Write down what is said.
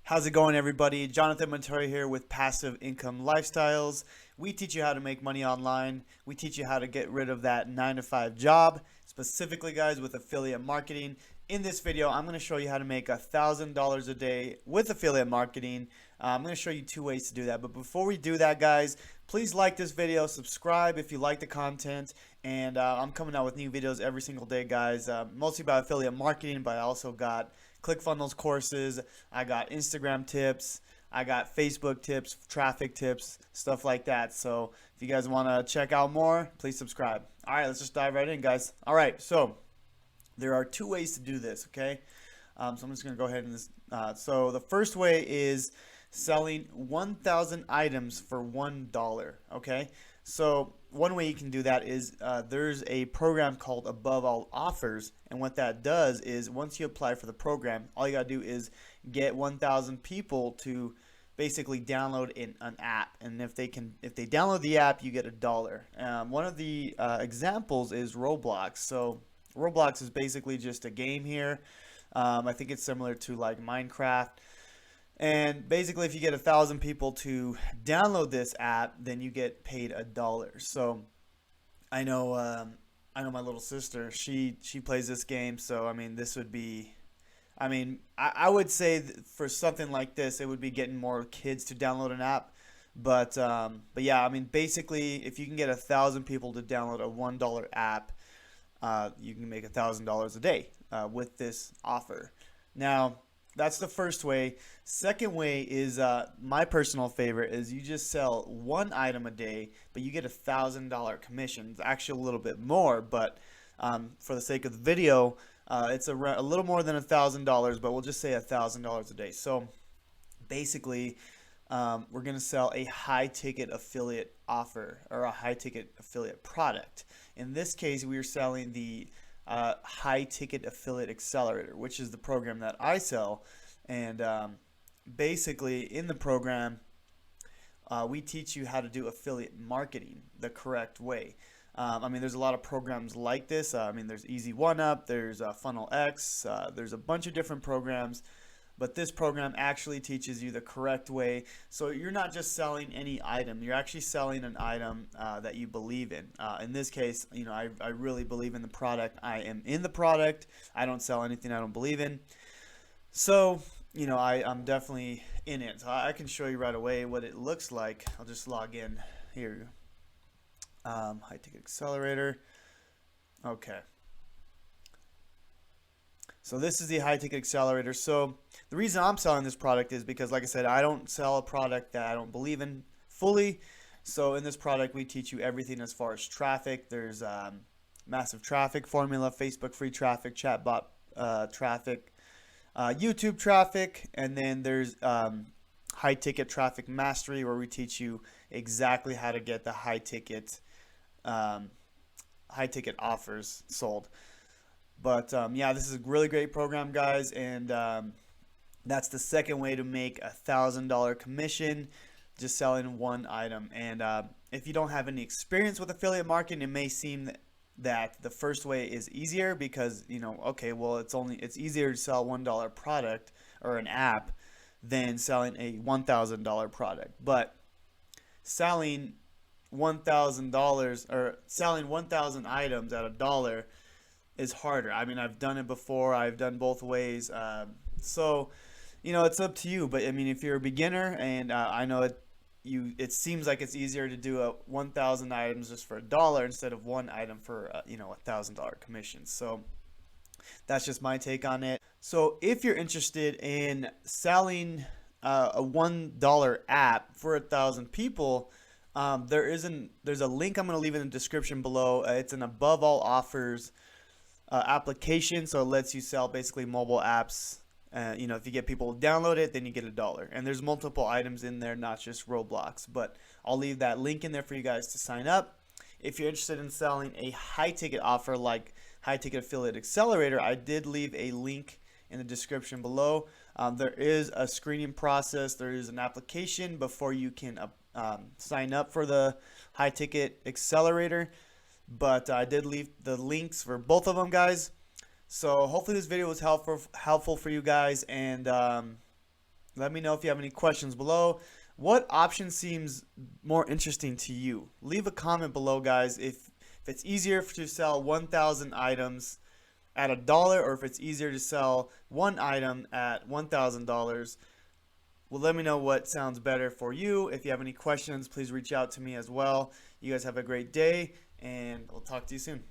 How's it going, everybody? Jonathan Montoya here with Passive Income Lifestyles. We teach you how to make money online. We teach you how to get rid of that 9 to 5 job, specifically, guys, with affiliate marketing. In this video, I'm going to show you how to make $1,000 a day with affiliate marketing. I'm going to show you 2 ways to do that. But before we do that, guys, please like this video, subscribe if you like the content, and I'm coming out with new videos every single day, guys, mostly about affiliate marketing, but I also got ClickFunnels courses, I got Instagram tips, I got Facebook tips, traffic tips, stuff like that. So if you guys want to check out more, please subscribe. All right, let's just dive right in, guys. All right, so there are 2 ways to do this, okay? So I'm just going to go ahead and so the first way is selling 1,000 items for $1, okay? So one way you can do that is there's a program called Above All Offers, and what that does is once you apply for the program, all you gotta do is get 1,000 people to basically download an app, and if they download the app, you get $1. One of the examples is Roblox. So Roblox is basically just a game here. I think it's similar to like Minecraft. And basically, if you get 1,000 people to download this app, then you get paid $1. So I know my little sister. She plays this game. So I mean, this would be, I would say for something like this, it would be getting more kids to download an app. But yeah, I mean, basically, if you can get 1,000 people to download a $1 app, you can make $1,000 a day with this offer. Now, that's the first way. Second way is my personal favorite is you just sell 1 item a day, but you get $1,000 commission. It's actually a little bit more, but for the sake of the video, it's a little more than $1,000, but we'll just say $1,000 a day. So basically, we're going to sell a high ticket affiliate offer or a high ticket affiliate product. In this case, we are selling the high ticket affiliate accelerator, which is the program that I sell. And basically in the program, we teach you how to do affiliate marketing the correct way. There's a lot of programs like this. There's Easy One Up, there's Funnel X, there's a bunch of different programs. But this program actually teaches you the correct way. So you're not just selling any item. You're actually selling an item that you believe in. In this case, I really believe in the product. I am in the product. I don't sell anything I don't believe in. So, I'm definitely in it. So I can show you right away what it looks like. I'll just log in here. High Ticket Accelerator. Okay. So this is the high ticket accelerator. So the reason I'm selling this product is because, like I said, I don't sell a product that I don't believe in fully. So in this product, we teach you everything as far as traffic. There's massive traffic formula, Facebook free traffic, chatbot traffic, YouTube traffic, and then there's high ticket traffic mastery, where we teach you exactly how to get the high ticket offers sold. But yeah, this is a really great program, guys, and that's the second way to make $1,000 commission, just selling 1 item. And if you don't have any experience with affiliate marketing, it may seem that the first way is easier because okay, well, it's easier to sell $1 product or an app than selling a $1,000 product. But selling $1,000 or selling 1,000 items at $1 is harder. I've done it before. I've done both ways. So, it's up to you. But if you're a beginner, and I know it seems like it's easier to do 1,000 items just for $1 instead of 1 item for $1,000 commission. So that's just my take on it. So if you're interested in selling a $1 app for 1,000 people, there's a link I'm going to leave in the description below. It's an Above All Offers application, so it lets you sell basically mobile apps. If you get people to download it, then you get $1. And there's multiple items in there, not just Roblox. But I'll leave that link in there for you guys to sign up. If you're interested in selling a high ticket offer like High Ticket Affiliate Accelerator, I did leave a link in the description below. There is a screening process. There is an application before you can sign up for the High Ticket Accelerator. But I did leave the links for both of them, guys. So hopefully this video was helpful for you guys. And Let me know if you have any questions below. What option seems more interesting to you? Leave a comment below, guys, if it's easier to sell 1,000 items at $1 or if it's easier to sell one item at $1,000. Well, let me know what sounds better for you. If you have any questions, please reach out to me as well. You guys have a great day, and I'll talk to you soon.